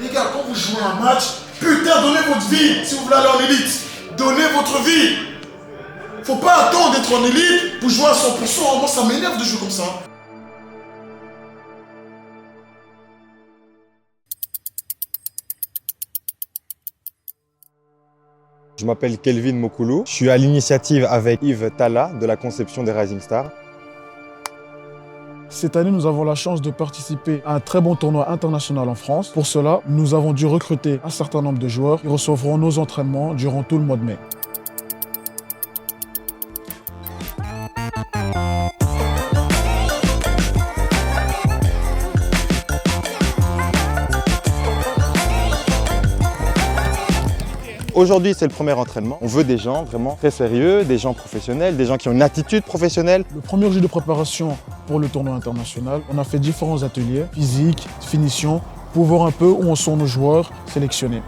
Les gars, quand vous jouez un match, putain, donnez votre vie si vous voulez aller en élite. Donnez votre vie. Faut pas attendre d'être en élite pour jouer à 100%. Moi, ça m'énerve de jouer comme ça. Je m'appelle Kelvin Mokoulou. Je suis à l'initiative avec Yves Talla de la conception des Rising Stars. Cette année, nous avons la chance de participer à un très bon tournoi international en France. Pour cela, nous avons dû recruter un certain nombre de joueurs qui recevront nos entraînements durant tout le mois de mai. Aujourd'hui, c'est le premier entraînement. On veut des gens vraiment très sérieux, des gens professionnels, des gens qui ont une attitude professionnelle. Le premier jour de préparation pour le tournoi international, on a fait différents ateliers, physique, finition, pour voir un peu où en sont nos joueurs sélectionnés.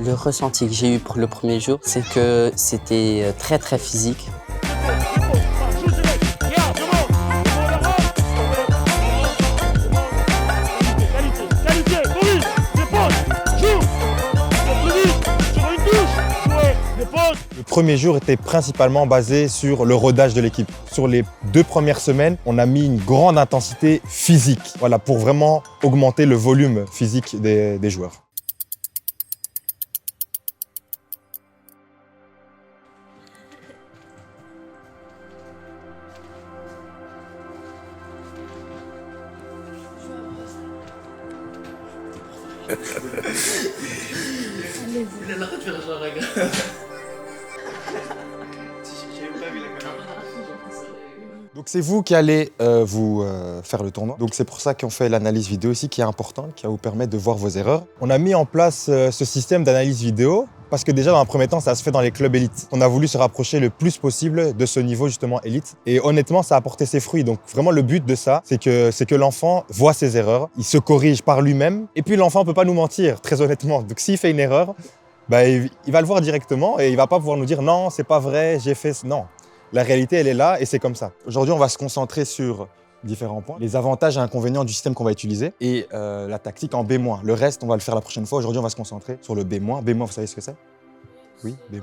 Le ressenti que j'ai eu pour le premier jour, c'est que c'était très physique. Le premier jour était principalement basé sur le rodage de l'équipe. Sur les 2 premières semaines, on a mis une grande intensité physique, voilà, pour vraiment augmenter le volume physique des joueurs. Donc c'est vous qui allez vous faire le tournoi. Donc c'est pour ça qu'on fait l'analyse vidéo ici qui est important, qui va vous permettre de voir vos erreurs. On a mis en place ce système d'analyse vidéo parce que déjà dans un premier temps ça se fait dans les clubs élites. On a voulu se rapprocher le plus possible de ce niveau justement élite et honnêtement ça a porté ses fruits. Donc vraiment le but de ça c'est que l'enfant voit ses erreurs, il se corrige par lui-même et puis l'enfant ne peut pas nous mentir très honnêtement. Donc s'il fait une erreur, bah, il va le voir directement et il ne va pas pouvoir nous dire non c'est pas vrai, j'ai fait... Non. La réalité, elle est là et c'est comme ça. Aujourd'hui, on va se concentrer sur différents points. Les avantages et inconvénients du système qu'on va utiliser et la tactique en B-. Le reste, on va le faire la prochaine fois. Aujourd'hui, on va se concentrer sur le B-. B-, vous savez ce que c'est? Oui, B-.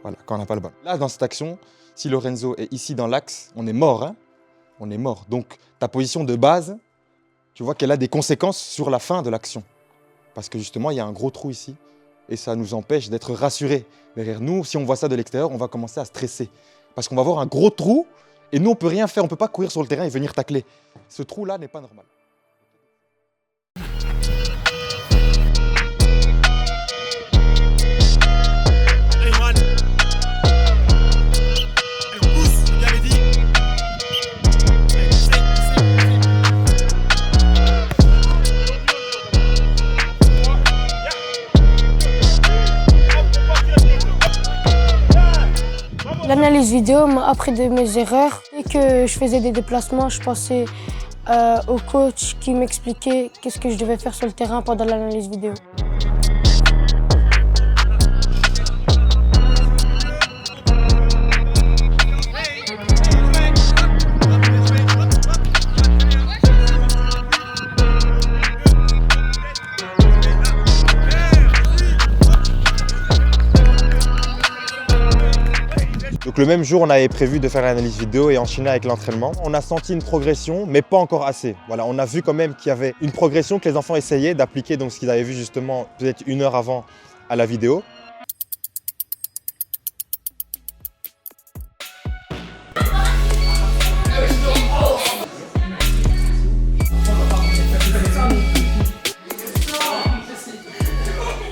Voilà, quand on n'a pas le ballon. Là, dans cette action, si Lorenzo est ici dans l'axe, on est mort. Hein, on est mort. Donc, ta position de base, tu vois qu'elle a des conséquences sur la fin de l'action. Parce que justement, il y a un gros trou ici et ça nous empêche d'être rassurés. Derrière nous, si on voit ça de l'extérieur, on va commencer à stresser. Parce qu'on va avoir un gros trou et nous, on ne peut rien faire. On ne peut pas courir sur le terrain et venir tacler. Ce trou-là n'est pas normal. L'analyse vidéo m'a appris de mes erreurs. Dès que je faisais des déplacements, je pensais au coach qui m'expliquait qu'est-ce que je devais faire sur le terrain pendant l'analyse vidéo. Donc le même jour, on avait prévu de faire l'analyse vidéo et enchaîner avec l'entraînement. On a senti une progression, mais pas encore assez. Voilà, on a vu quand même qu'il y avait une progression que les enfants essayaient d'appliquer, donc ce qu'ils avaient vu justement peut-être 1 heure avant à la vidéo.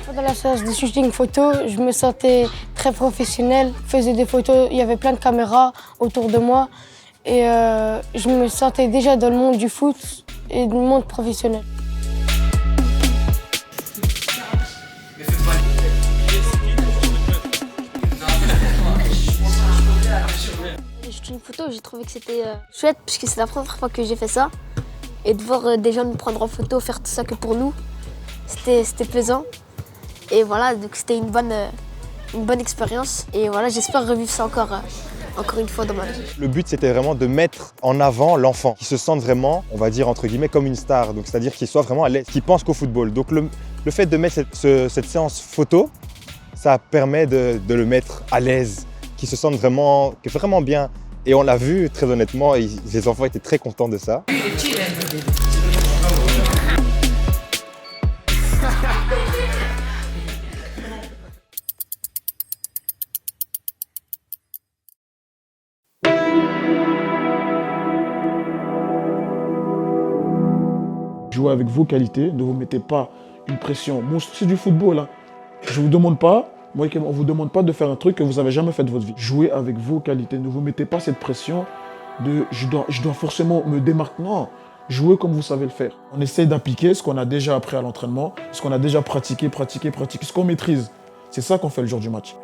Pendant la séance de shooting photo, je me sentais très professionnelle. Je faisais des photos, il y avait plein de caméras autour de moi. Et je me sentais déjà dans le monde du foot et du monde professionnel. shooting photo, j'ai trouvé que c'était chouette puisque c'est la première fois que j'ai fait ça. Et de voir des gens nous prendre en photo, faire tout ça que pour nous, c'était plaisant. Et voilà, donc c'était une bonne expérience. Et voilà, j'espère revivre ça encore une fois dans ma vie. Le but, c'était vraiment de mettre en avant l'enfant, qui se sente vraiment, on va dire entre guillemets, comme une star. Donc, c'est-à-dire qu'il soit vraiment à l'aise, qu'il pense qu'au football. Donc, le fait de mettre cette séance photo, ça permet de le mettre à l'aise, qu'il se sente vraiment bien. Et on l'a vu, très honnêtement, les enfants étaient très contents de ça. Jouez avec vos qualités, ne vous mettez pas une pression monstre. C'est du football, hein. Je ne vous demande pas, on ne vous demande pas de faire un truc que vous n'avez jamais fait de votre vie. Jouez avec vos qualités, ne vous mettez pas cette pression de je dois forcément me démarquer. Non, jouez comme vous savez le faire. On essaie d'appliquer ce qu'on a déjà appris à l'entraînement, ce qu'on a déjà pratiqué, ce qu'on maîtrise. C'est ça qu'on fait le jour du match.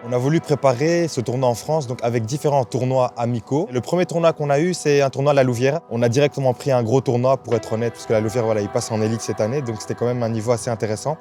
On a voulu préparer ce tournoi en France donc avec différents tournois amicaux. Le premier tournoi qu'on a eu, c'est un tournoi à la Louvière. On a directement pris un gros tournoi pour être honnête, parce que la Louvière, voilà, il passe en élite cette année, donc c'était quand même un niveau assez intéressant.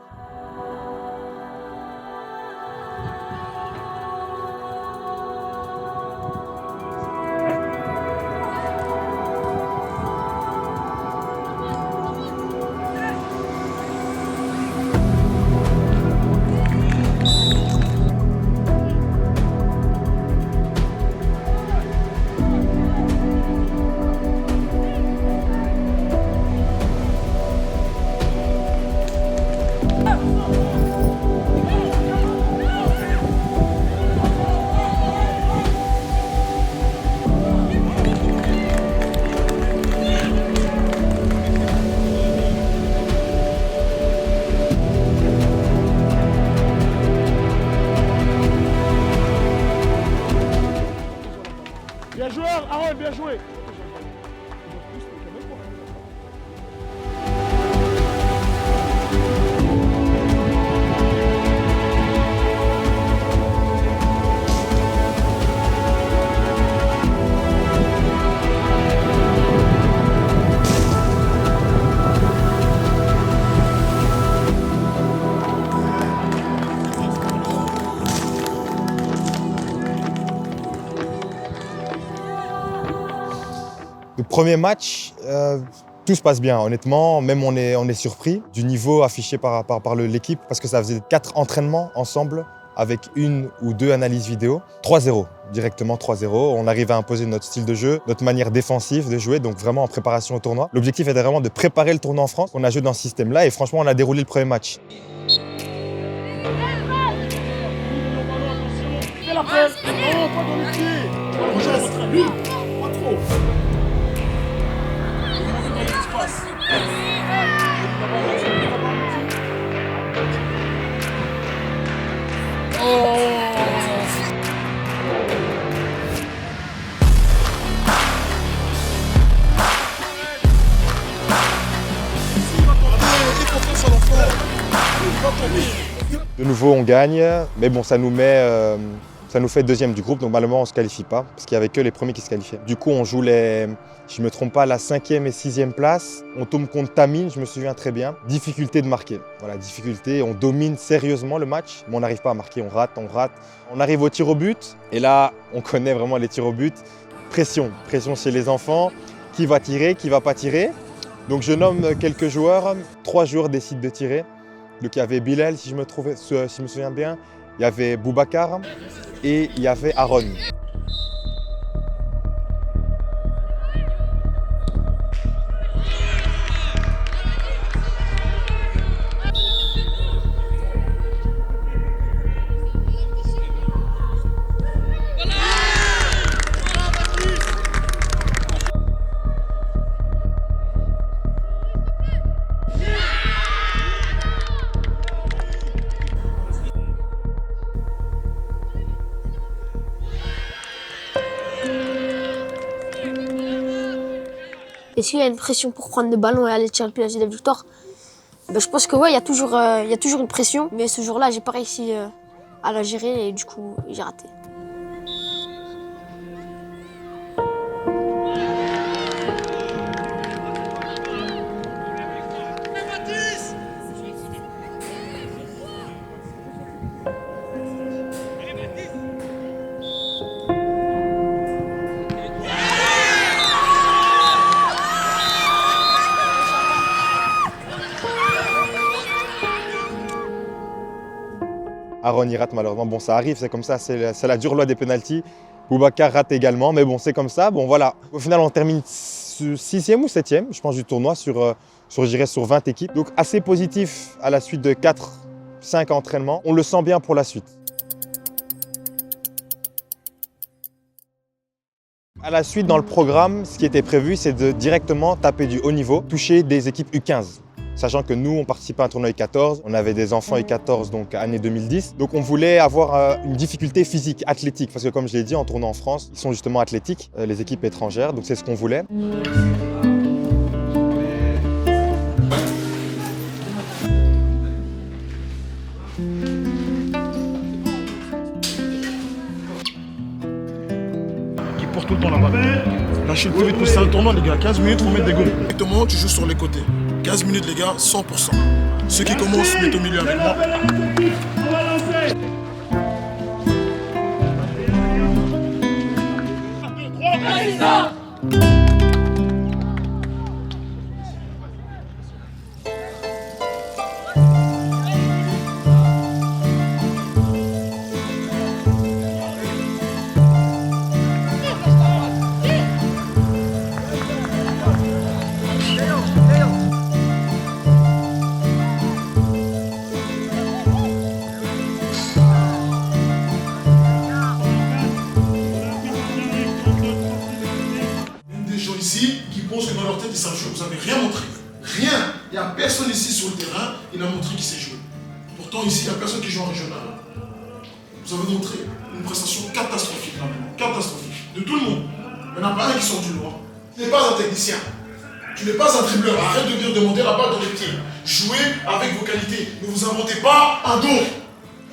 Bien joué, Aaron, bien joué. Le premier match, tout se passe bien, honnêtement. Même on est surpris du niveau affiché par l'équipe parce que ça faisait 4 entraînements ensemble avec 1 ou 2 analyses vidéo. 3-0, directement 3-0. On arrive à imposer notre style de jeu, notre manière défensive de jouer, donc vraiment en préparation au tournoi. L'objectif était vraiment de préparer le tournoi en France. On a joué dans ce système-là et franchement, on a déroulé le premier match. De nouveau, on gagne, mais bon, ça nous fait deuxième du groupe, donc malheureusement, on ne se qualifie pas, parce qu'il n'y avait que les premiers qui se qualifiaient. Du coup, on joue si je ne me trompe pas, la 5e et 6e place. On tombe contre Tamine, je me souviens très bien. Difficulté de marquer. Voilà, difficulté, on domine sérieusement le match, mais on n'arrive pas à marquer, on rate. On arrive au tir au but, et là, on connaît vraiment les tirs au but. Pression chez les enfants. Qui va tirer, qui ne va pas tirer. Donc je nomme quelques joueurs. 3 joueurs décident de tirer. Donc il y avait Bilal, si je me souviens bien. Il y avait Boubacar et il y avait Aaron. Est-ce qu'il y a une pression pour prendre le ballon et aller chercher la victoire? Je pense que ouais, il y a toujours une pression. Mais ce jour-là, j'ai pas réussi à la gérer et du coup, j'ai raté. Aaron y rate malheureusement. Bon, ça arrive, c'est comme ça, c'est la dure loi des pénaltys. Boubacar rate également, mais bon, c'est comme ça. Bon, voilà. Au final, on termine 6e ou 7e, je pense, du tournoi sur 20 équipes. Donc, assez positif à la suite de 4-5 entraînements. On le sent bien pour la suite. À la suite, dans le programme, ce qui était prévu, c'est de directement taper du haut niveau, toucher des équipes U15. Sachant que nous, on participait à un tournoi U14, on avait des enfants U14, donc année 2010. Donc on voulait avoir une difficulté physique, athlétique, parce que comme je l'ai dit, en tournoi en France, ils sont justement athlétiques, les équipes étrangères, donc c'est ce qu'on voulait. Qui porte tout le temps la balle. Lâchez le plus vite possible, c'est un tournoi les gars, 15 minutes, il faut mettre des goals. Directement, tu joues sur les côtés. 15 minutes les gars, 100%. Ceux qui commencent mettent au milieu avec moi. Qui pensent que dans leur tête ils savent jouer. Vous n'avez rien montré. Rien. Il n'y a personne ici sur le terrain, il a montré qu'il sait jouer. Pourtant ici, il n'y a personne qui joue en régional. Vous avez montré une prestation catastrophique là maintenant. Catastrophique. De tout le monde. Il n'y en a pas un qui sort du lot. Tu n'es pas un technicien. Tu n'es pas un dribbleur. Arrête de dire demander la balle dans les pieds. Jouez avec vos qualités. Ne vous inventez pas un don.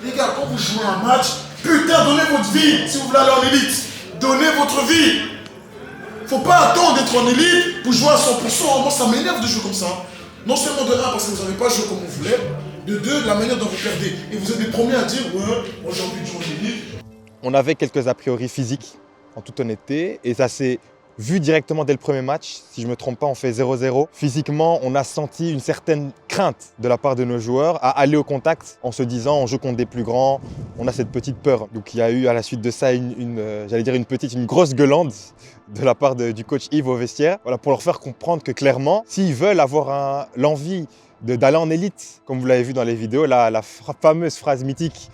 Les gars, quand vous jouez un match, putain, donnez votre vie si vous voulez aller en élite. Donnez votre vie. Faut pas attendre d'être en élite pour jouer à 100%. Moi, ça m'énerve de jouer comme ça. Non seulement de 1 parce que vous n'avez pas joué comme vous voulez, de 2 de la manière dont vous perdez. Et vous êtes les premiers à dire ouais, moi j'ai envie de jouer en élite. On avait quelques a priori physiques, en toute honnêteté, et ça s'est vu directement dès le premier match. Si je ne me trompe pas, on fait 0-0. Physiquement, on a senti une certaine crainte de la part de nos joueurs à aller au contact en se disant on joue contre des plus grands, on a cette petite peur. Donc il y a eu à la suite de ça une grosse gueulande de la part du coach Yves au vestiaire, voilà, pour leur faire comprendre que clairement, s'ils veulent avoir l'envie d'aller en élite, comme vous l'avez vu dans les vidéos, la fameuse phrase mythique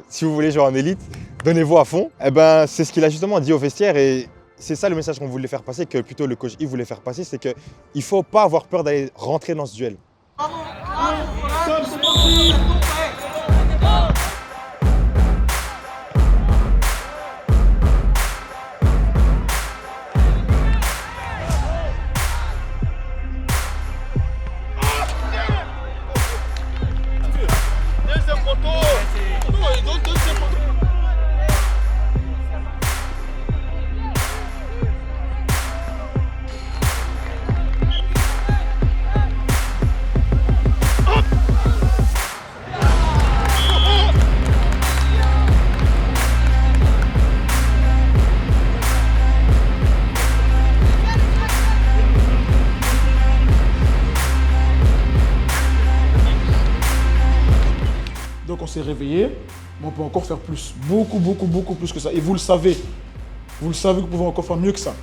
si vous voulez jouer en élite, donnez-vous à fond. Eh ben, c'est ce qu'il a justement dit au vestiaire et c'est ça le message qu'on voulait faire passer, que plutôt le coach Yves voulait faire passer, c'est qu'il ne faut pas avoir peur d'aller rentrer dans ce duel. Donc on s'est réveillé, mais on peut encore faire plus. Beaucoup plus que ça. Et vous le savez. Vous le savez que vous pouvez encore faire mieux que ça.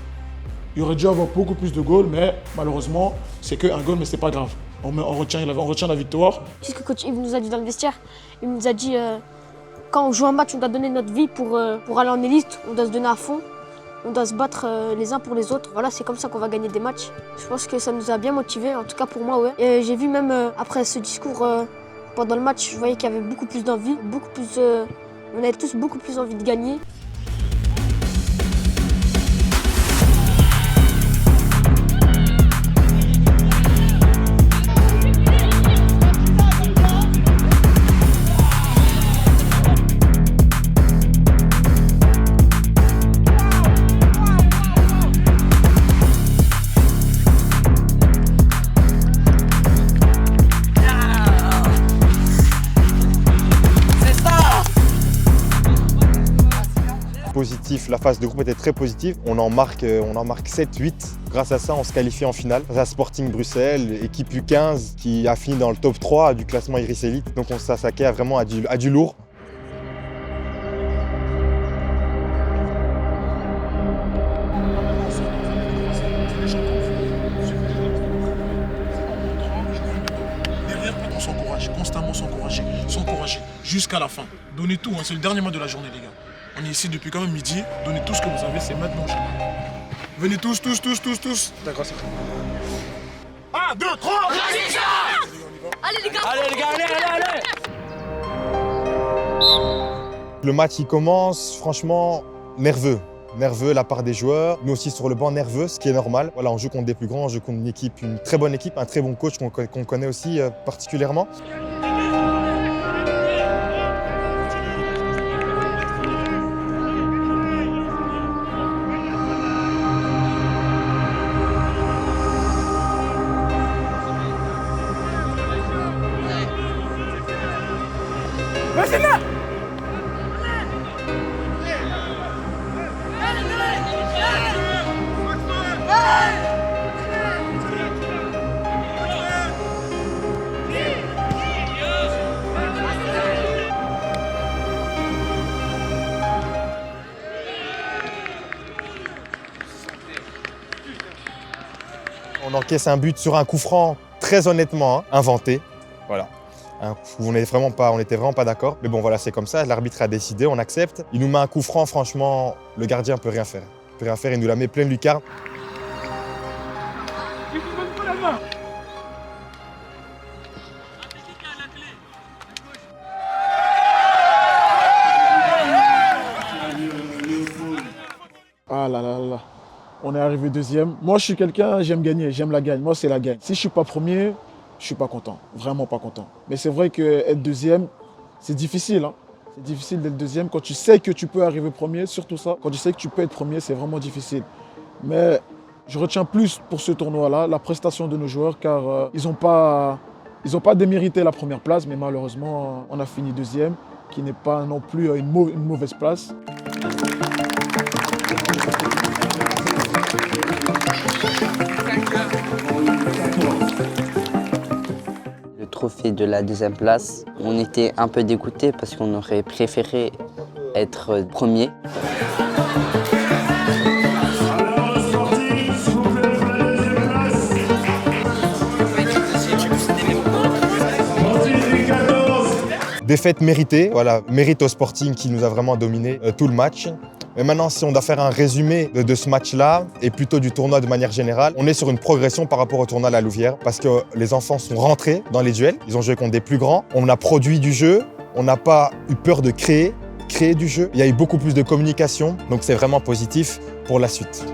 Il aurait dû avoir beaucoup plus de goals, mais malheureusement, c'est qu'un goal, mais c'est pas grave. On retient la victoire. C'est ce que coach Yves nous a dit dans le vestiaire. Il nous a dit quand on joue un match, on doit donner notre vie pour aller en élite. On doit se donner à fond. On doit se battre les uns pour les autres. Voilà, c'est comme ça qu'on va gagner des matchs. Je pense que ça nous a bien motivés, en tout cas pour moi, ouais. Et j'ai vu même après ce discours, pendant le match, je voyais qu'il y avait beaucoup plus d'envie, on avait tous beaucoup plus envie de gagner. positif, la phase de groupe était très positive. On en marque 7-8. Grâce à ça, on se qualifie en finale. Face à Sporting Bruxelles, équipe U15 qui a fini dans le top 3 du classement Iris Elite. Donc on s'attaquait vraiment à du lourd. S'encourager jusqu'à la fin. Donnez tout, hein. C'est le dernier match de la journée, les gars. On est ici depuis quand même midi. Donnez tout ce que vous avez, c'est maintenant. Venez tous. D'accord, c'est bon. 1, 2, 3. Allez les gars. Allez. Le match, il commence franchement nerveux. Nerveux la part des joueurs, nous aussi sur le banc nerveux, ce qui est normal. Voilà, on joue contre des plus grands, on joue contre une très bonne équipe, un très bon coach qu'on connaît aussi particulièrement. On encaisse un but sur un coup franc, très honnêtement, inventé. Voilà. On n'était vraiment pas d'accord. Mais bon, voilà, c'est comme ça. L'arbitre a décidé, on accepte. Il nous met un coup franc, franchement, le gardien ne peut rien faire. Il nous la met pleine lucarne. Ah là là là. On est arrivé deuxième. Moi, je suis quelqu'un, j'aime gagner, j'aime la gagne. Moi, c'est la gagne. Si je ne suis pas premier, je ne suis pas content. Vraiment pas content. Mais c'est vrai qu'être deuxième, c'est difficile. Hein. C'est difficile d'être deuxième. Quand tu sais que tu peux arriver premier, surtout ça, quand tu sais que tu peux être premier, c'est vraiment difficile. Mais je retiens plus pour ce tournoi-là la prestation de nos joueurs, car ils n'ont pas démérité la première place, mais malheureusement, on a fini deuxième, qui n'est pas non plus une mauvaise place. Le trophée de la deuxième place, on était un peu dégoûtés parce qu'on aurait préféré être premier. Défaite méritée, voilà, mérite au Sporting qui nous a vraiment dominé tout le match. Mais maintenant, si on doit faire un résumé de ce match-là, et plutôt du tournoi de manière générale, on est sur une progression par rapport au tournoi à la Louvière, parce que les enfants sont rentrés dans les duels, ils ont joué contre des plus grands, on a produit du jeu, on n'a pas eu peur de créer du jeu, il y a eu beaucoup plus de communication, donc c'est vraiment positif pour la suite.